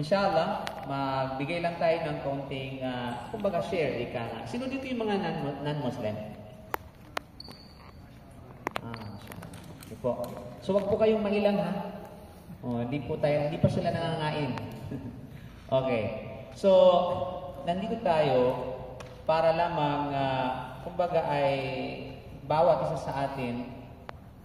inshallah, magbigay lang tayo ng konting, kumbaga share, ika nga. Sino dito yung mga non-Muslim? Okay po. So, wag po kayong mailang, ha? Hindi pa sila nangangain. Okay. So, nandito tayo para lamang, kumbaga ay bawat isa sa atin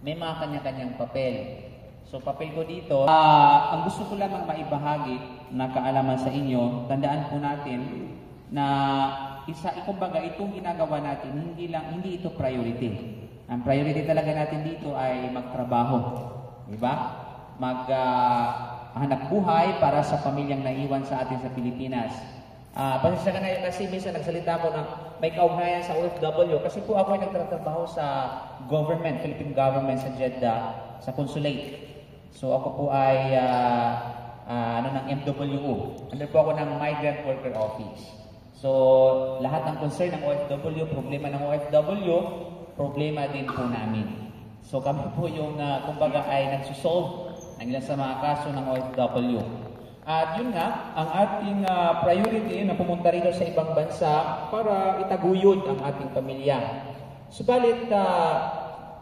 may mga kanya-kanyang papel. So, papel ko dito, ang gusto ko lamang maibahagi na kaalaman sa inyo, tandaan po natin na kumbaga itong ginagawa natin, hindi ito priority. Ang priority talaga natin dito ay magtrabaho. Diba? Maghanap buhay para sa pamilyang naiwan sa atin sa Pilipinas. Pasensya ka na kasi minsan nagsalita ko na may kaugnayan sa OFW kasi po ako ay nagtatrabaho sa government, Philippine government sa Jeddah, sa consulate. So ako po ay ng MWO. Under po ako ng Migrant Worker Office. So lahat ng concern ng OFW, problema ng OFW, problema din po namin. So kami po yung kumbaga ay nagsusolve ng ilan sa mga kaso ng OFW. At yun nga, ang ating priority na pumunta rito sa ibang bansa para itaguyod ang ating pamilya. Subalit,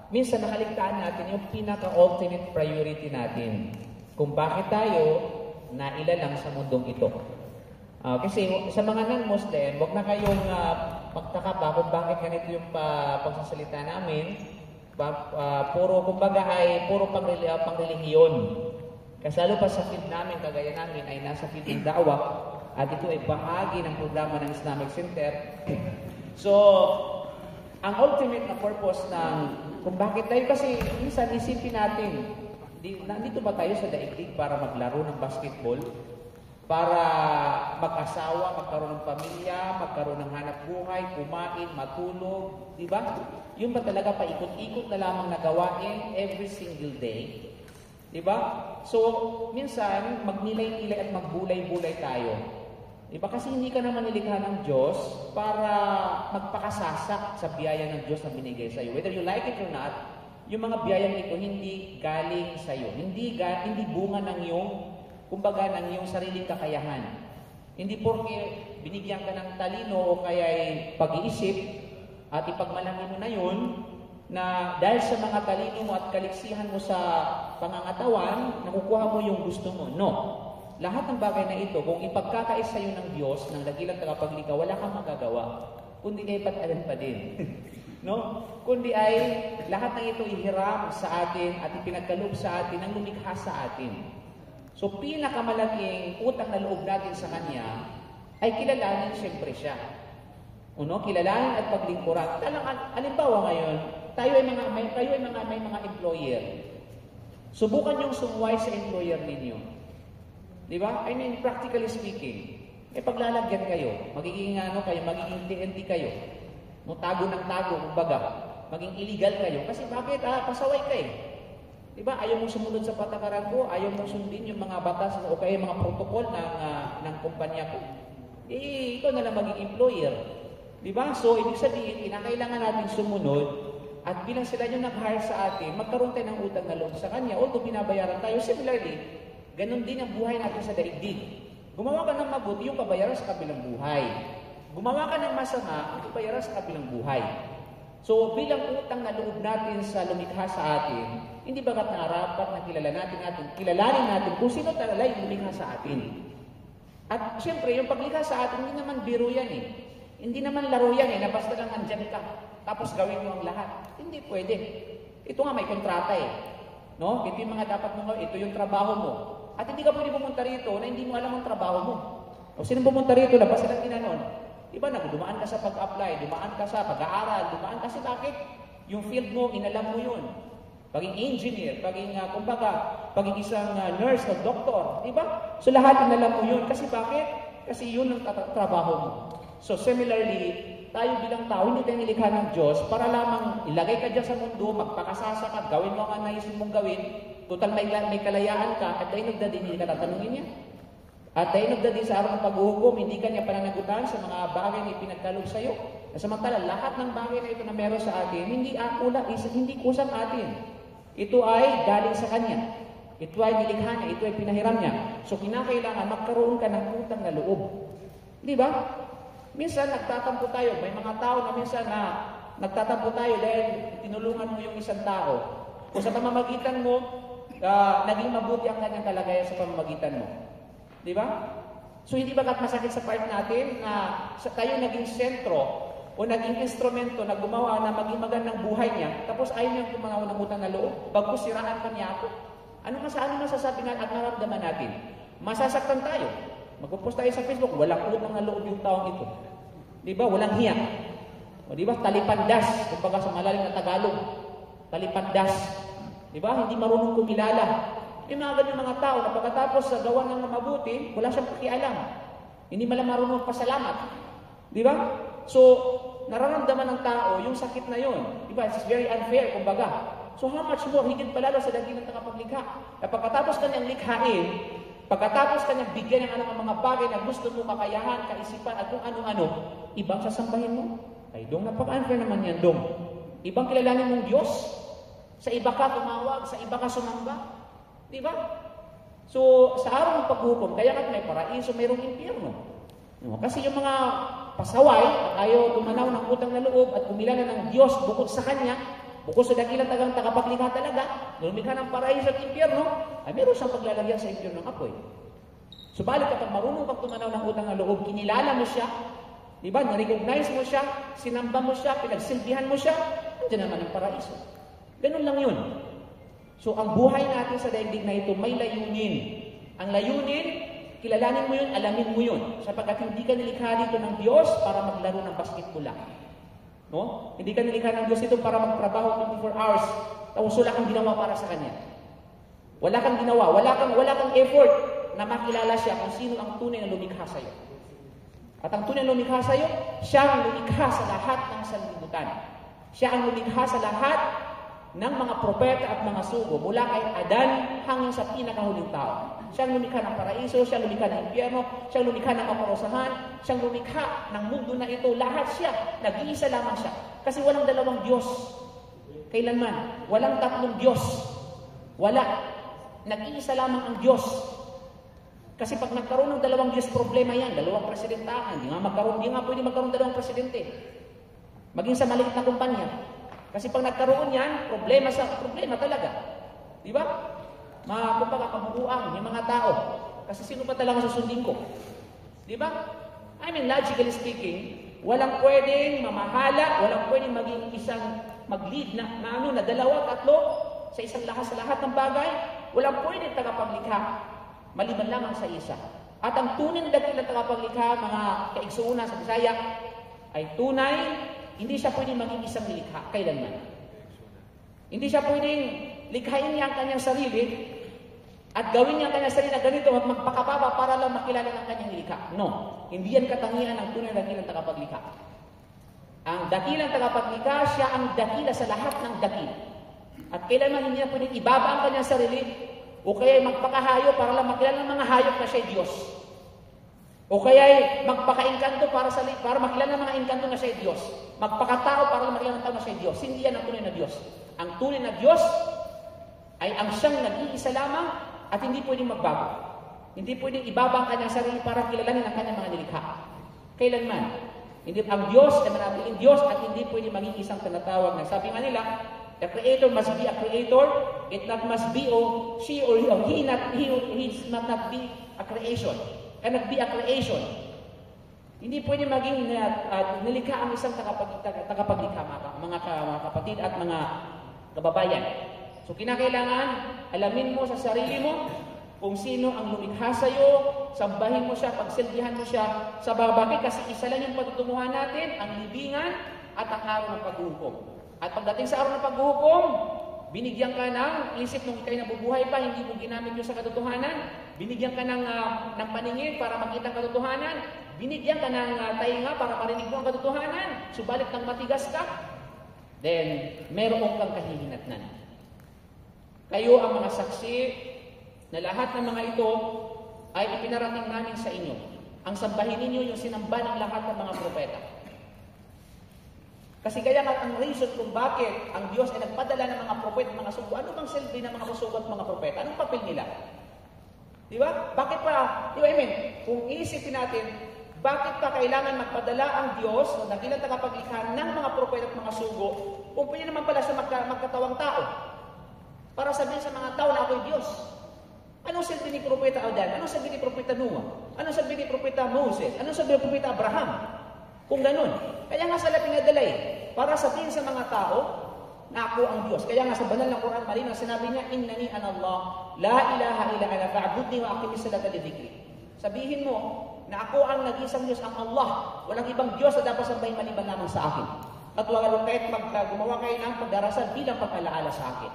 minsan nakaligtaan natin yung pinaka-ultimate priority natin. Kung bakit tayo nailalang sa mundong ito. Kasi sa mga non-Muslim, wag na kayong magtaka pa kung bakit ganito yung pagsasalita namin. Puro pangrelihiyon. Kasi lalo pa sa field namin, kagaya namin, ay nasa field ng da'wa at ito ay bahagi ng programa ng Islamic Center. So, ang ultimate na purpose ng kung bakit tayo, kasi minsan isipin natin, nandito ba tayo sa daigdig para maglaro ng basketball? Para mag-asawa, magkaroon ng pamilya, magkaroon ng hanap buhay, kumain, matulog, di ba? Yun ba talaga paikot-ikot na lamang na gawain every single day? Diba? So, minsan, magnilay-nilay at magbulay-bulay tayo. Diba? Kasi hindi ka naman nilikha ng Diyos para magpakasasak sa biyaya ng Diyos na binigay sa iyo. Whether you like it or not, yung mga biyayang ito hindi galing sa iyo. Hindi bunga ng iyong, kumbaga, ng iyong sariling kakayahan. Hindi porke binigyan ka ng talino o kaya'y pag-iisip at ipagmalangin mo na yun, na dahil sa mga talino mo at kaliksihan mo sa pangangatawan, nakukuha mo yung gusto mo. No. Lahat ng bagay na ito, kung ipagkakais sa iyo ng Diyos, ng dakilang tagapaglikha, wala kang magagawa. Kundi ay patalan pa din. No? Kundi ay lahat ng ito ihiram sa atin at ipinagkaloob sa atin ng lumikha sa atin. So, pinakamalaking utang na loob natin sa Kanya ay kilalanin siyempre siya. Kilalanin at paglingkuran. Halimbawa ngayon, kayo ay may mga employer. Subukan yung sumuway sa employer ninyo. Di ba? I mean, practically speaking, paglalagyan kayo, magiging TNT kayo. Tago ng tago, kumbaga, maging illegal kayo. Kasi bakit? Pasaway ka eh. Di ba? Ayaw mong sumunod sa patakaran ko, ayaw mong sundin yung mga batas o kaya mga protocol ng kumpanya ko. Ikaw na lang maging employer. Di ba? So, ibig sabihin, kinakailangan natin sumunod. At bilang sila yung nag-hire sa atin, magkaroon tayo ng utang na loob sa Kanya. Although binabayaran tayo, similarly, ganun din ang buhay natin sa daigdig. Gumawa ka ng mabuti, yung pabayaran sa kabilang buhay. Gumawa ka ng masama, yung pabayaran sa kabilang buhay. So, bilang utang na loob natin sa lumikha sa atin, hindi bagat narapat na kilalanin natin kung sino talaga yung lumikha sa atin. At siyempre, yung paglikha sa atin, hindi naman biro yan eh. Hindi naman laro yan eh, na basta lang nandyan ka, tapos gawin mo ang lahat. Hindi pwede. Ito nga may kontrata eh. No? Ito yung mga dapat mo, ito yung trabaho mo. At hindi ka pwede pumunta rito na hindi mo alam ang trabaho mo. O sino pumunta rito na basta lang ginanon? Diba na, dumaan ka sa pag-apply, dumaan ka sa pag-aaral, dumaan kasi bakit? Yung field mo, inalam mo yun. Paging engineer, paging isang nurse o doktor. Diba? So lahat inalam mo yun. Kasi bakit? Kasi yun ang trabaho mo. So similarly, tayo bilang tao, hindi tayo nilikha ng Diyos para lamang ilagay ka dyan sa mundo, magpakasasa ka, gawin mo ang naisin mong gawin, total may kalayaan ka, at the end of the day, hindi ka tatanungin niya. At the end of the day, sa araw ng paghuhukom, hindi ka niya pananagutan sa mga bagay na ipinagkaloob sa iyo. Samantala, lahat ng bagay na ito na meron sa atin, hindi kusang atin. Ito ay galing sa Kanya. Ito ay nilikha niya, ito ay pinahiram niya. So, kinakailangan magkaroon ka ng utang na loob. Di ba? Minsan, nagtatampo tayo. May mga tao na minsan na nagtatampo tayo dahil tinulungan mo yung isang tao. Kung sa pamamagitan mo, naging mabuti ang kanyang kalagayan sa pamamagitan mo. Di ba? So, hindi ba masakit sa part natin na tayo naging sentro o naging instrumento na gumawa na maging magandang buhay niya, tapos ayaw niyang gumawa ng utang na loob, bagkus siraan pa niya ako. Ano masasabi nga at naramdaman natin? Masasaktan tayo. Magpo-post tayo sa Facebook, walang utang na loob yung taong ito. Di ba? Walang hiya. O di ba? Talipandas, kumbaga sa malalim na Tagalog. Talipandas. Di ba? Hindi marunong kumilala. May mga ganyan mga tao na pagkatapos sa gawa ng mabuti, wala siyang pakialam. Hindi malang marunong pasalamat. Di ba? So, nararamdaman ng tao yung sakit na yon. Di ba? It's very unfair, kumbaga. So, how much more, higit palalo sa dakilang tagapaglikha. Na pagkatapos kanyang likhain, pagkatapos kanyang bigyan ng anong mga bagay na gusto mo, kakayahan, kaisipan, at kung ano-ano, ibang sasambahin mo. Ay, dong, napaka-unfair naman yan, dong. Ibang kilalanin mong Diyos. Sa iba ka tumawag, sa iba ka sumamba. Di ba? So, sa araw ng paghukom, kaya nga may paraiso, mayroong impyerno. Kasi yung mga pasaway, ayaw tumanaw ng utang na loob at kumilala ng Diyos bukod sa Kanya, bukod sa dakilang tagapaglikha talaga, lumikha ng paraiso at impyerno, ay meron siyang paglalagyan sa impyerno ng apoy. Subalit kapag marunong kang tumanaw ng utang na loob, kinilala mo siya, di ba? Na-recognize mo siya, sinamba mo siya, pinagsilbihan mo siya, nandiyan naman ang paraiso. Ganun lang yun. So, ang buhay natin sa daigdig na ito may layunin. Ang layunin, kilalanin mo yun, alamin mo yun. Sapagkat hindi ka nilikha dito ng Diyos para maglaro ng basketball lang. No? Hindi ka nilikha ng Diyos dito para magtrabaho 24 hours. Tapos wala kang ginawa para sa Kanya. Wala kang ginawa, wala kang effort na makilala siya kung sino ang tunay na lumikha sa iyo. At ang tunay na lumikha sa iyo, siya ang lumikha sa lahat ng sanlibutan. Siya ang lumikha sa lahat ng mga propeta at mga sugo, mula kay Adan hanggang sa pinakahuling tao. Siyang lumikha ng paraiso, siyang lumikha ng impyerno, siyang lumikha ng kaparusahan, siyang lumikha ng mundo na ito. Lahat siya, nag-iisa lamang siya. Kasi walang dalawang Diyos. Kailanman, walang tatlong Diyos. Wala. Nag-iisa lamang ang Diyos. Kasi pag nagkaroon ng dalawang Diyos, problema yan. Dalawang presidentahan. Hindi nga pwede magkaroon dalawang presidente. Maging sa maliit na kumpanya. Kasi pag nagkaroon yan, problema talaga. Di ba? Kumbaga kabuuan, may mga tao. Kasi sino pa talaga susundin ko? Di ba? I mean, logically speaking, walang pwedeng mamahala, walang pwedeng maging isang mag-lead na dalawa, tatlo, sa lahat ng bagay. Walang pwedeng tagapaglikha, maliban lamang sa isa. At ang tunay na dakilang tagapaglikha, mga kaigsuuna sa Bisaya, ay tunay. Hindi siya pwedeng maging isang likha, kailanman. Hindi siya pwedeng likhain niya ang kanyang sarili at gawin niya ang kanyang sarili na ganito at magpakababa para lang makilala ng kanyang likha. No. Hindi yan katangian ng tunay na dakilang tagapaglikha. Ang dakilang tagapaglikha, siya ang dakila sa lahat ng dakila. At kailanman hindi niya pwedeng ibaba ang kanyang sarili o kaya magpakahayo para lang makilala ng mga hayop na siya'y Diyos. O kaya magpaka-engkanto para makilala ng mga engkanto na siya'y Diyos. Magpakatao para makilala ng tao na siya'y Diyos. Hindi yan ang tunay na Diyos. Ang tunay na Diyos ay ang siyang nag-iisa lamang at hindi pwedeng magbago. Hindi pwedeng ibaba ang kanyang sarili para kilalanin ang kanyang mga nilikha. Kailanman. Hindi ang Diyos ay manatiling Diyos at hindi pwedeng maging isang tinatawag na sabi nga nila, the Creator must be a Creator. It not must be he not be a creation. Cannot be a creation. Hindi pwede maging nilikha ang isang tagapaglikha, mga kapatid at mga kababayan. So, kinakailangan, alamin mo sa sarili mo kung sino ang lumikha sa iyo, sambahin mo siya, pagsilbihan mo siya sa babaki kasi isa lang yung patutunguhan natin, ang libingan at ang araw ng paghuhukom. At pagdating sa araw ng paghuhukom, binigyan ka ng isip nung ikay nabubuhay pa, hindi mo ginamit yun sa katotohanan. Binigyan ka ng paningin para makita ang katotohanan. Binigyan ka ng tainga para marinig mo ang katotohanan. Subalit nang matigas ka, then meron kang kahihinatnan. Kayo ang mga saksi na lahat ng mga ito ay ipinarating namin sa inyo. Ang sambahin ninyo yung sinamba ng lahat ng mga propeta. Kasi kaya nga ang reason kung bakit ang Diyos ay nagpadala ng mga propeta, mga sugo, ano bang silbi ng mga sugo at mga propeta? Anong papel nila? Di ba? Bakit pa, di ba, kung iisipin natin, bakit pa kailangan magpadala ang Diyos o dakilang tagapaglikha ng mga propeta at mga sugo kung pwede naman pala sa magkatawang tao para sabihin sa mga tao na ako'y Diyos? Anong sabi ni Propeta Adan? Anong sabi ni Propeta Noah? Anong sabi ni Propeta Moses? Anong sabi ni Propeta Abraham? Kung ganun. Kaya nga sila pinadala para sabihin sa mga tao na ako ang Diyos. Kaya nga sa banal ng Quran, malinaw sinabi niya, Innani anallah, la ilaha illa ana fa'budni wa aqimis salata li dhikri. Sabihin mo na ako ang nag-isang Diyos, ang Allah. Walang ibang Diyos na dapat sambahin maliban lamang sa akin. At huwag kahit gumawa kayo ng pagdarasal bilang pag-alaala sa akin.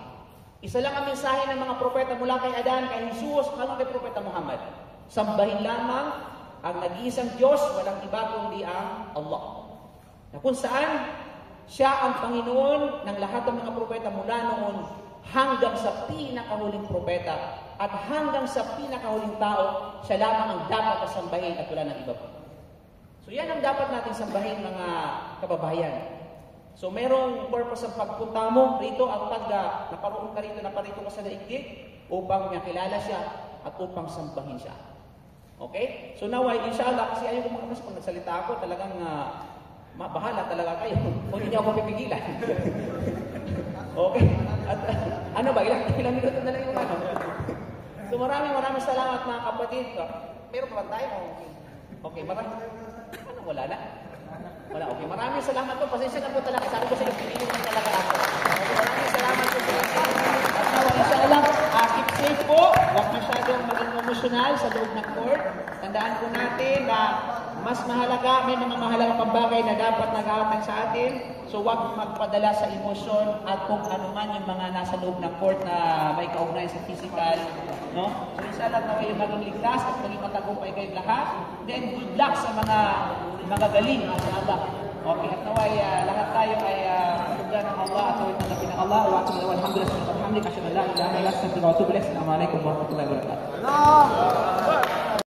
Isa lang ang mensahe ng mga propeta mula kay Adan, kay Jesus, hanggang kay Propeta Muhammad. Sambahin lamang ang nag-iisang Diyos, walang iba kundi ang Allah. Na kung saan siya ang Panginoon ng lahat ng mga propeta mula noon hanggang sa pinakahuling propeta at hanggang sa pinakahuling tao, siya lamang ang dapat sambahin at wala ng iba pa. So yan ang dapat natin sambahin, mga kababayan. So merong purpose ang pagpunta mo rito at pag naparoon ka rito, naparito ka sa daigdig upang makilala siya at upang sambahin siya. Okay? So now, inshallah, kasi ayaw ko makamas pag nagsalita ako, talagang bahala talaga kayo. Kung hindi niyo ako pipigilan. Okay? At ano ba? Ilang minuto na lang yung ano? So maraming salamat mga kapatid. Pero pa tayo? Okay, maraming. Ano, wala na? Wala, okay. Maraming salamat po. Pasensya na po talaga. Sabi ko sa inyo, pinili mo talaga ako. Okay, maraming salamat po sa inyo. At nawa, inshallah, keep safe po. Huwag masyadong maging emosyonal sa loob ng court. Tandaan po natin na mas mahalaga, may mga mahalaga pang bagay na dapat nag-aatang sa atin. So huwag magpadala sa emosyon at kung ano man yung mga nasa loob ng court na may kaugnayan sa physical. No? So inshallah, nawa yung maging ligtas at maging matagumpay kayong lahat. Then good luck sa mga galing, inshallah. Okay, at naway lahat tayo ay tugdan ng Allah at tawid ng ng Allah. Wa alhamdulillah, alhamdulillah, asyhadu an la ilaha illa anta, astaghfiruka wa atubu ilaik. Assalamu alaikum warahmatullahi wabarakatuh.